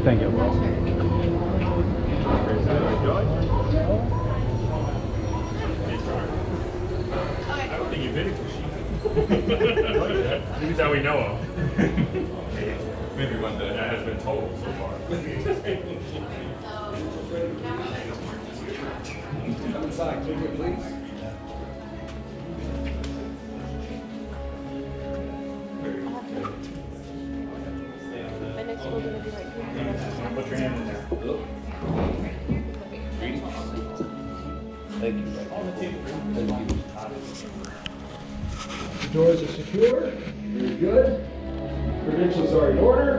Thank you. I don't think you've been to She's that we know of. Maybe one that has been told so far. Come inside, please. My next one's gonna be right here. Put your hand in there. Thank you. Thank you. The doors are secure. Very good. Credentials are in order.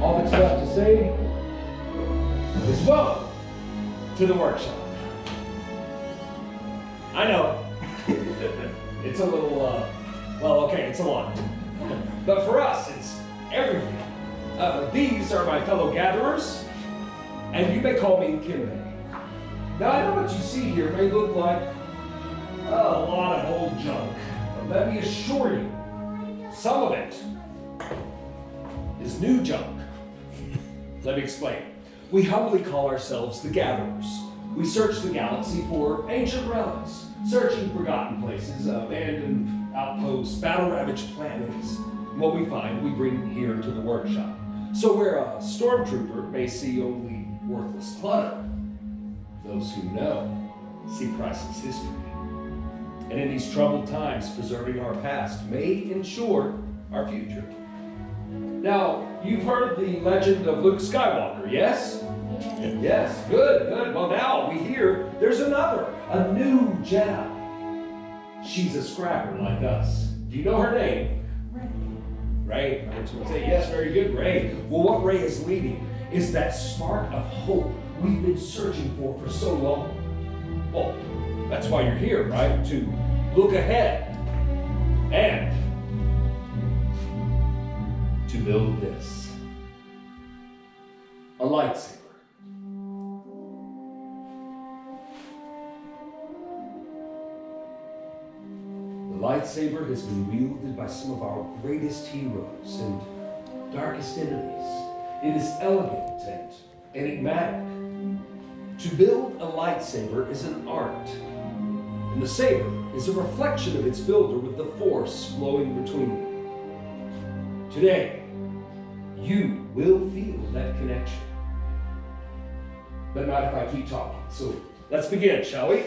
All that's left to say is welcome to the workshop. I know. It's a little, well, okay, it's a lot. But for us, it's everything. These are my fellow gatherers, and you may call me Kimbe. Now, I know what you see here may look like a lot of old junk, but let me assure you, some of it is new junk. Let me explain. We humbly call ourselves the Gatherers. We search the galaxy for ancient relics, searching forgotten places, abandoned outposts, battle-ravaged planets. What we find, we bring here to the workshop. So where a stormtrooper may see only worthless clutter, those who know see priceless history. And in these troubled times, preserving our past may ensure our future. Now, you've heard the legend of Luke Skywalker, yes? Yes, good, good. Well, now we hear there's another, a new Jedi. She's a scrapper like us. Do you know her name? Ray. I would say, yes, very good, Ray. Well, what Ray is leading is that spark of hope we've been searching for so long. Well, that's why you're here, right? To look ahead and to build this. A lightsaber. The lightsaber has been wielded by some of our greatest heroes and darkest enemies. It is elegant and enigmatic. To build a lightsaber is an art, and the saber is a reflection of its builder with the force flowing between them. Today, you will feel that connection. But not if I keep talking. So let's begin, shall we?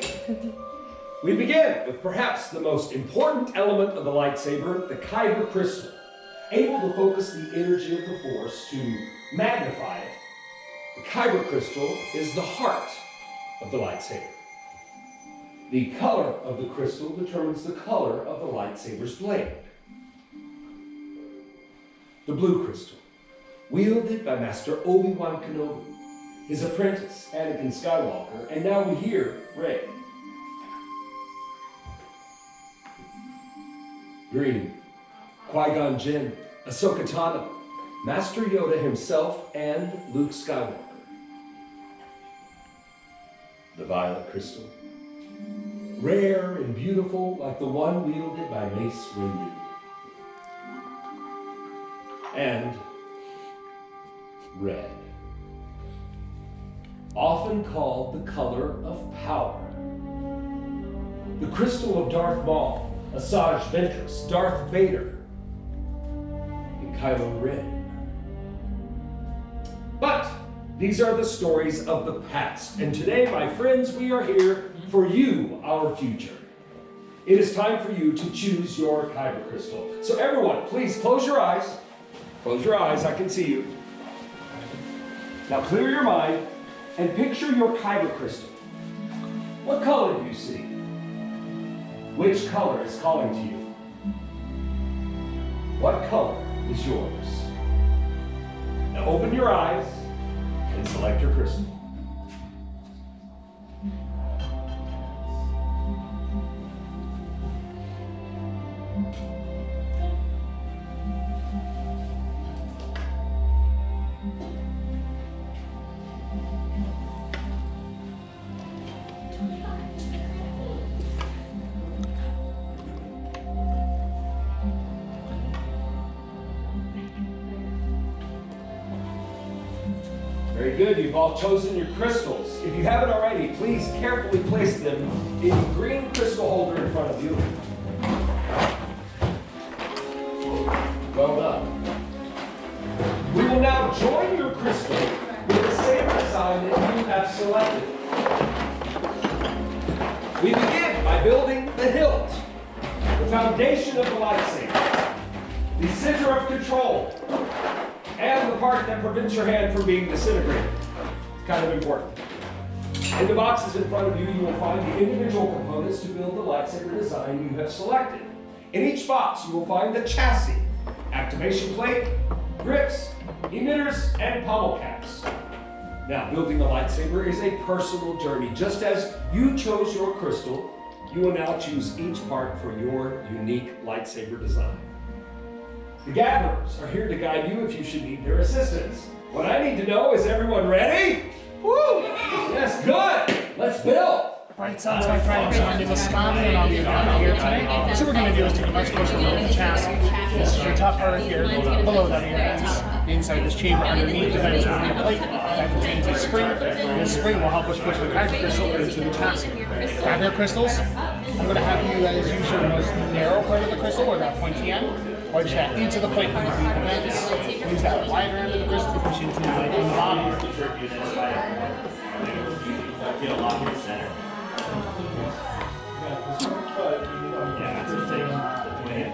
We begin with perhaps the most important element of the lightsaber, the kyber crystal, able to focus the energy of the force to magnify it. The kyber crystal is the heart of the lightsaber. The color of the crystal determines the color of the lightsaber's blade. The blue crystal, wielded by Master Obi-Wan Kenobi, his apprentice, Anakin Skywalker, and now we hear Rey. Green, Qui-Gon Jinn, Ahsoka Tano, Master Yoda himself, and Luke Skywalker. The violet crystal, rare and beautiful like the one wielded by Mace Windu. And red, often called the color of power. The crystal of Darth Maul, Asajj Ventress, Darth Vader, and Kylo Ren. But these are the stories of the past, and today, my friends, we are here for you, our future. It is time for you to choose your kyber crystal. So everyone, please close your eyes. Close your eyes, I can see you. Now clear your mind and picture your kyber crystal. What color do you see? Which color is calling to you? What color is yours? Now open your eyes and select your crystal. Very good. You've all chosen your crystals. If you haven't already, please carefully place them in the green crystal holder in front of you. Well done. We will now join your crystal with the same design that you have selected. We begin by building the hilt, the foundation of the lightsaber, the center of control, and the part that prevents your hand from being disintegrated. It's kind of important. In the boxes in front of you, you will find the individual components to build the lightsaber design you have selected. In each box, you will find the chassis, activation plate, grips, emitters, and pommel caps. Now, building a lightsaber is a personal journey. Just as you chose your crystal, you will now choose each part for your unique lightsaber design. The gatherers are here to guide you if you should need their assistance. What I need to know is everyone ready? Woo! Yes, good! Let's build! Alright, sounds like friends. My name is Savi and I'll be your guide here today. So what we're going to do is take a much closer look at the chassis. This is your top part here, below that are your vents. Inside this chamber underneath the vents will be a plate that contains a spring. This spring will help us push the kyber crystal into the chassis. Kyber crystals, I'm going to have you guys use your most narrow part of the crystal, or that pointy end. Wedge that into the plate underneath the vents. Use that wider end of the crystal to push into the plate on the bottom. Get a lock in the center.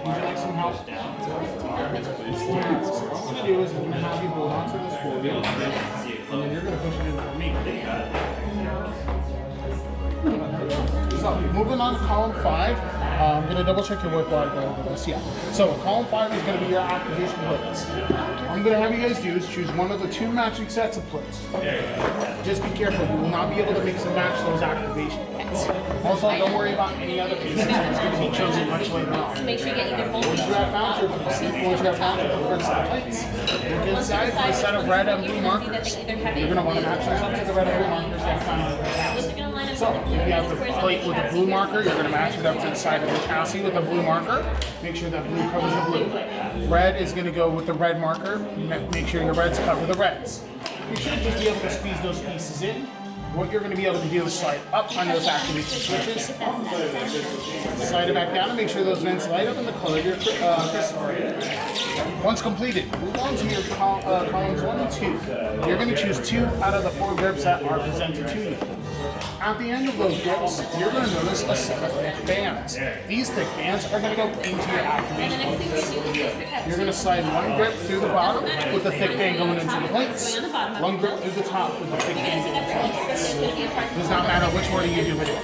Would you like some help? What we're going to do is we're going to have you hold on to this board, and then you're going to push it in for me. So, moving on to column 5, I'm going to double check your work while I go over this. Yeah. So, column 5 is going to be your activation plates. What I'm going to have you guys do is choose one of the 2 matching sets of plates. Just be careful, you will not be able to mix and match those activation plates. Also, don't worry about any other pieces, it's going to be chosen much later on. So make sure you get either both. Once you have found your first set of plates, look inside for a set of red and blue markers. You're going to want to match those up to the red and blue markers that found in the chassis. So, if you have the plate with the blue marker, you're going to match it up to the side of the chassis with the blue marker. Make sure that blue covers the blue. Red is going to go with the red marker. Make sure your reds cover the reds. You should just be able to squeeze those pieces in. What you're going to be able to do is slide up on those activation switches, slide it back down, and make sure those vents light up in the color of your crystal. Once completed, move on to your columns 1 and 2. You're going to choose 2 out of the 4 grips that are presented to you. At the end of those grips, you're going to notice a set of thick bands. These thick bands are going to go into your activation plates. You're going to slide 1 grip through the bottom with the thick band going into the plates, 1 grip through the top with the thick band going into the plates. Does not matter which order you do it in.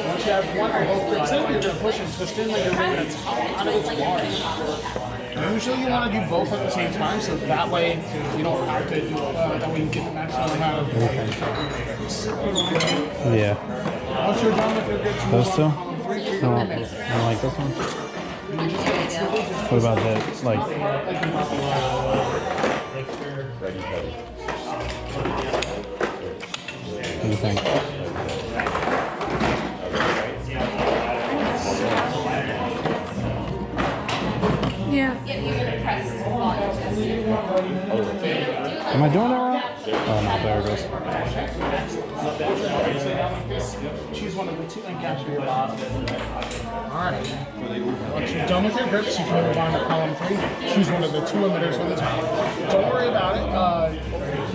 Once you have one or both grips in, you're going to push and twist in like you're moving a top out of its water. Usually you want to do both at the same time, so that way you don't have to do that way you get the maximum amount of Yeah. Once you're done with your grips, you Those move two? on to column 3 for your I limits. don't like this one. What about that? Like, what do you think? Yeah. Am I doing it wrong? Oh no, there it goes. Choose one of the 2 and capture your bottom. Alright. Once you're done with your grips, you can move on to column 3. Choose one of the 2 emitters for the top. Don't worry about it.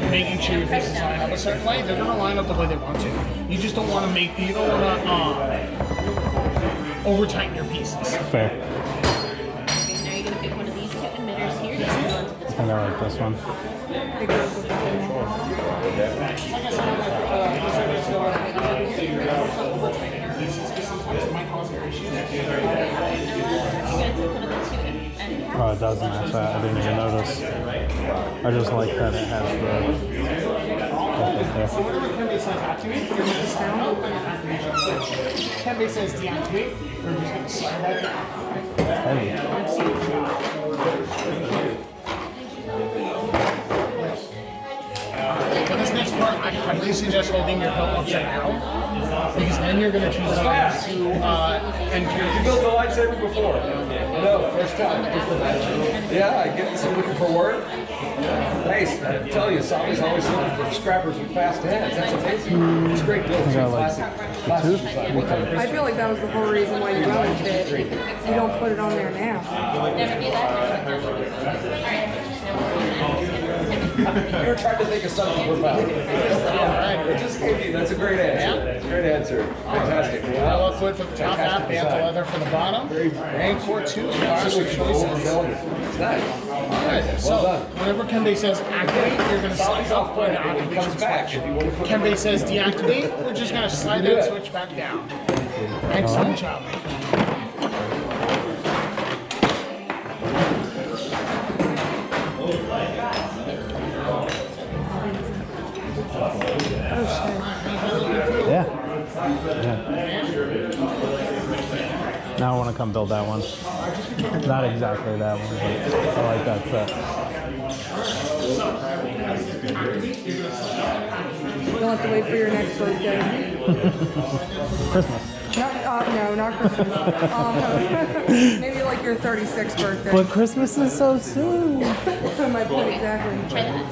Making sure your pieces line up a certain way. They're going to line up the way they want to. You just don't want to you don't want to over tighten your pieces. Fair. Okay, now you're gonna pick one of these 2 emitters here. Just move on to this I think I like this one. Oh, it does match that. I didn't even notice. I just like that it has the. So whenever Kenbei says activate, you're going to stand up and activation switch. Kenbei says deactivate, we're just going to slide that down. For this next part, I highly suggest holding your hilt upside down, because then you're going to choose to and You built the lightsaber before. No, first time. Yeah, I get some looking for work. Nice. I tell you, Savi's always looking for scrappers with fast heads. That's amazing. It's great deal. It's classic. I feel like that was the whole reason why you went with it. You don't put it on there now. Never do that. You were trying to think of something profound. Yeah, it just came to you. That's a great answer. Great answer. Fantastic. I look good for the top half, banta leather for the bottom. Raincourt 2, bars with choices. It's nice. Alright, so Well done. whenever Kembe says activate, you're going to slide off by the activation Comes back. switch. If you want to put Kembe says deactivate, we're just going to slide that switch back down. Excellent job. Yeah. Now I want to come build that one. Not exactly that one, but I like that set. You'll have to wait for your next birthday. Christmas. No, not Christmas. Maybe like your 36th birthday. But Christmas is so soon. My point exactly. Try that.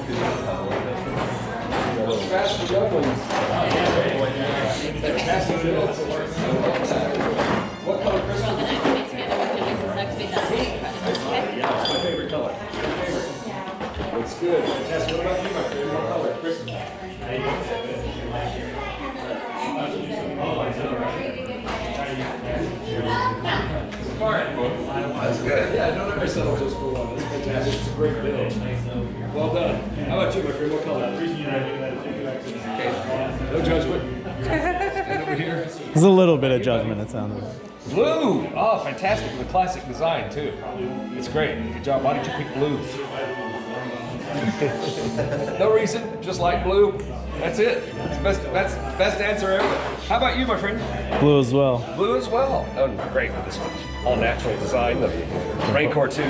Fast young ones. Fantastic deals. What color Christmas? And activate together. We can use this activate that. Okay? Yeah, it's my favorite color. Looks good. Fantastic. What about you, my favorite? What color? Christmas. That's good. Yeah, don't ever settle just for one. That's fantastic. It's a great build. Well done. How about you, my friend? What color? No judgment. Stand over here. There's a little bit of judgment, it sounded like. Blue! Oh, fantastic. With a classic design, too. It's great. Good job. Why did you pick blue? No reason. Just like blue. That's it. That's the best answer ever. How about you, my friend? Blue as well. Blue as well. Oh, great with this one. All natural design. The Raincourt 2.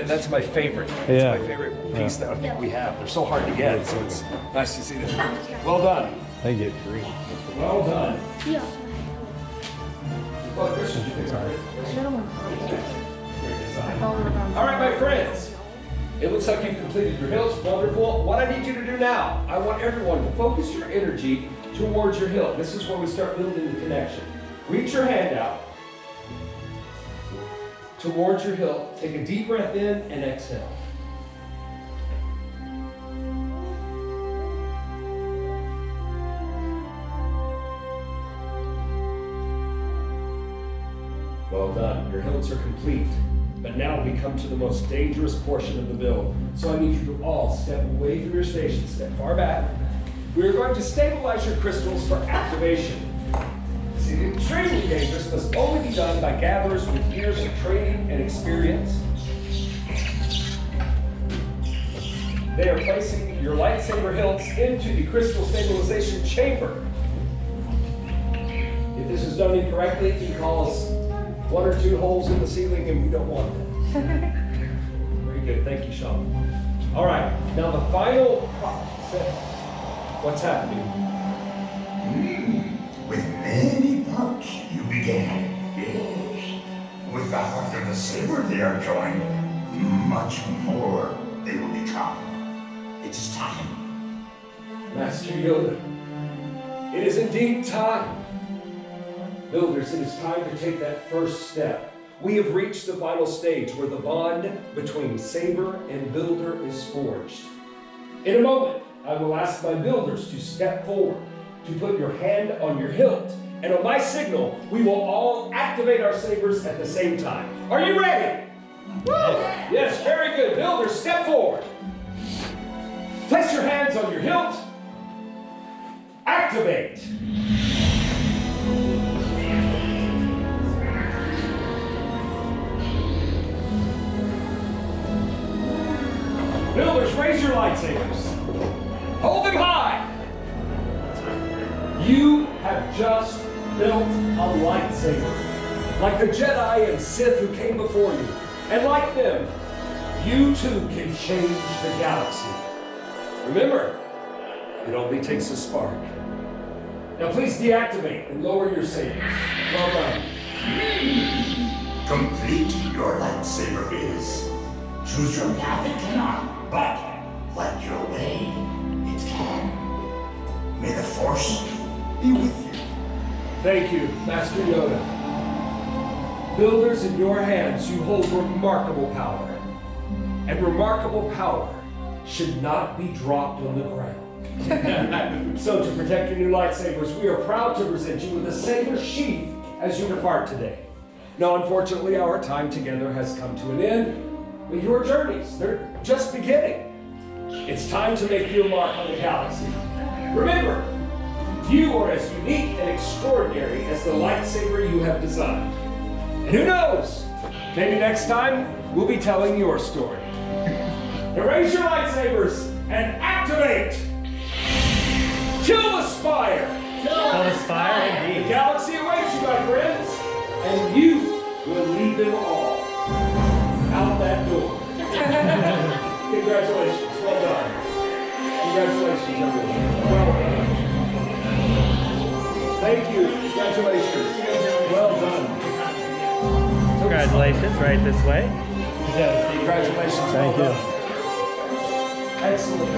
That's my favorite. Yeah. It's my favorite piece that we have. They're so hard to get, so it's nice to see them. Well done. Thank you. Well done. Yeah. Well, Christian, you think sorry? All All right, my friends. It looks like you've completed your hills. Wonderful. What I need you to do now, I want everyone to focus your energy towards your hilt. This is where we start building the connection. Reach your hand out towards your hilt. Take a deep breath in and exhale. Well done. Your hilts are complete. But now we come to the most dangerous portion of the build. So I need you to all step away from your station, step far back. We are going to stabilize your crystals for activation. See, the extremely dangerous must only be done by gatherers with years of training and experience. They are placing your lightsaber hilts into the crystal stabilization chamber. If this is done incorrectly, it can cause 1 or 2 holes in the ceiling, and we don't want that. Very good. Thank you, Sean. All right. Now the final step. What's happening? With many parts you began. Yes. With the heart of the saber they are joined, much more they will become. It is time. Master Yoda, it is indeed time. Builders, it is time to take that first step. We have reached the final stage where the bond between saber and builder is forged. In a moment, I will ask my builders to step forward, to put your hand on your hilt, and on my signal, we will all activate our sabers at the same time. Are you ready? Woo! Yes, very good. Builders, step forward. Place your hands on your hilt. Activate. Builders, raise your lightsabers. Hold them high. You have just built a lightsaber. Like the Jedi and Sith who came before you. And like them, you too can change the galaxy. Remember, it only takes a spark. Now please deactivate and lower your sabers. Well done. complete your lightsaber is. Choose your path it cannot, but light your way it can. May the Force be with you. Thank you, Master Yoda. Builders, in your hands you hold remarkable power. And remarkable power should not be dropped on the ground. So to protect your new lightsabers, we are proud to present you with a saber sheath as you depart today. Now, unfortunately, our time together has come to an end, but your journeys, they're just beginning. It's time to make your mark on the galaxy. Remember, you are as unique and extraordinary as the lightsaber you have designed. And who knows, maybe next time we'll be telling your story. Erase your lightsabers and activate! Kill the Spire! Kill the Spire, The indeed. galaxy awaits you, my friends, and you will lead them all out that door. Congratulations, well done. Congratulations, everyone. Well done. Thank you, congratulations. Well done. Congratulations, right this way. Congratulations, Thank well you. done. Excellent.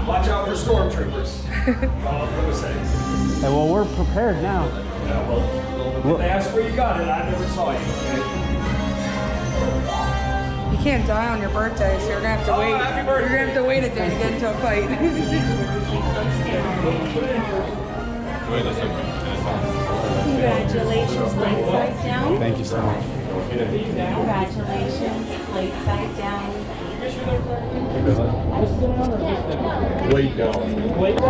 Watch out for stormtroopers. That's all I'm going to say. Hey, well, we're prepared now. Yeah, well, they asked where you got it. I never saw you. You can't die on your birthday, so you're gonna have to wait. Happy birthday. You're gonna have to wait a day to get into a fight. Congratulations, light side down. Thank you so much. Congratulations, light side down. Wait down.